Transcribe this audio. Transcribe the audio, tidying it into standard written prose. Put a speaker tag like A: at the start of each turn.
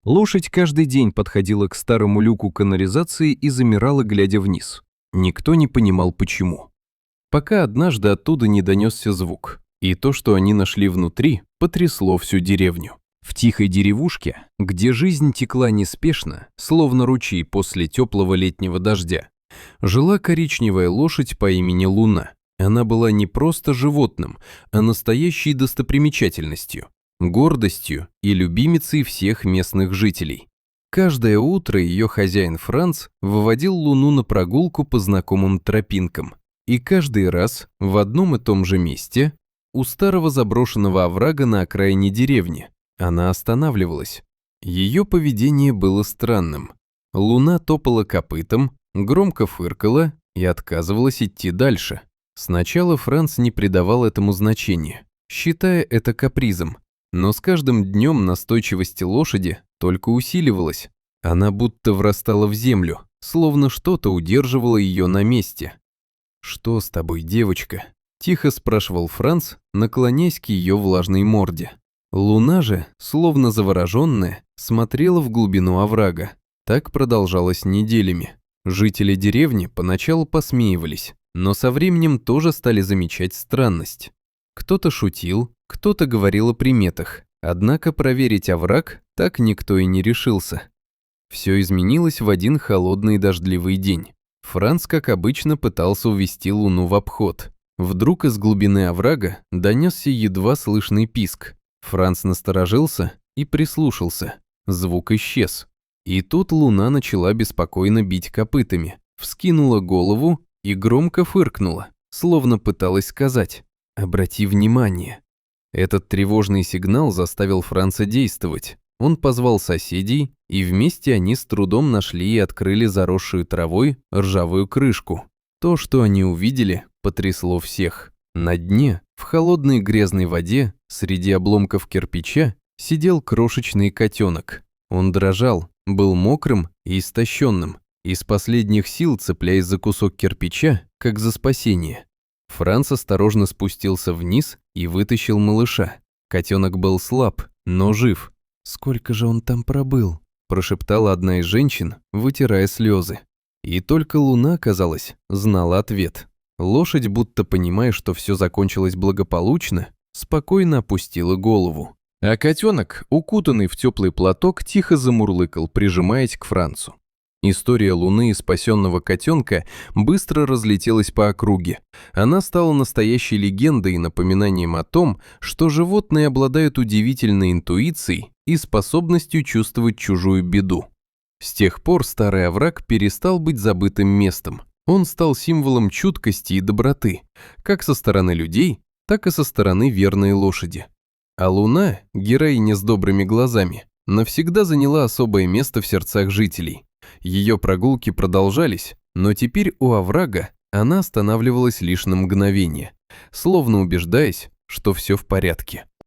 A: Лошадь каждый день подходила к старому люку канализации и замирала, глядя вниз. Никто не понимал, почему. Пока однажды оттуда не донесся звук, и то, что они нашли внутри, потрясло всю деревню. В тихой деревушке, где жизнь текла неспешно, словно ручей после теплого летнего дождя, жила коричневая лошадь по имени Луна. Она была не просто животным, а настоящей достопримечательностью, гордостью и любимицей всех местных жителей. Каждое утро ее хозяин Франц выводил Луну на прогулку по знакомым тропинкам. И каждый раз в одном и том же месте, у старого заброшенного оврага на окраине деревни, она останавливалась. Ее поведение было странным. Луна топала копытом, громко фыркала и отказывалась идти дальше. Сначала Франц не придавал этому значения, считая это капризом. Но с каждым днем настойчивость лошади только усиливалась. Она будто врастала в землю, словно что-то удерживало ее на месте. «Что с тобой, девочка?» – тихо спрашивал Франц, наклоняясь к ее влажной морде. Луна же, словно завороженная, смотрела в глубину оврага. Так продолжалось неделями. Жители деревни поначалу посмеивались, но со временем тоже стали замечать странность. Кто-то шутил, кто-то говорил о приметах, однако проверить овраг так никто и не решился. Все изменилось в один холодный дождливый день. Франц, как обычно, пытался увести Луну в обход. Вдруг из глубины оврага донесся едва слышный писк. Франц насторожился и прислушался. Звук исчез. И тут Луна начала беспокойно бить копытами, вскинула голову и громко фыркнула, словно пыталась сказать: «Обрати внимание». Этот тревожный сигнал заставил Франца действовать. Он позвал соседей, и вместе они с трудом нашли и открыли заросшую травой ржавую крышку. То, что они увидели, потрясло всех. На дне, в холодной грязной воде, среди обломков кирпича, сидел крошечный котенок. Он дрожал, был мокрым и истощенным, из последних сил цепляясь за кусок кирпича, как за спасение. Франц осторожно спустился вниз и вытащил малыша. Котенок был слаб, но жив. «Сколько же он там пробыл?» – прошептала одна из женщин, вытирая слезы. И только Луна, казалось, знала ответ. Лошадь, будто понимая, что все закончилось благополучно, спокойно опустила голову. А котенок, укутанный в теплый платок, тихо замурлыкал, прижимаясь к Францу. История Луны и спасенного котенка быстро разлетелась по округе. Она стала настоящей легендой и напоминанием о том, что животные обладают удивительной интуицией и способностью чувствовать чужую беду. С тех пор старый овраг перестал быть забытым местом. Он стал символом чуткости и доброты, как со стороны людей, так и со стороны верной лошади. А Луна, героиня с добрыми глазами, навсегда заняла особое место в сердцах жителей. Ее прогулки продолжались, но теперь у оврага она останавливалась лишь на мгновение, словно убеждаясь, что все в порядке.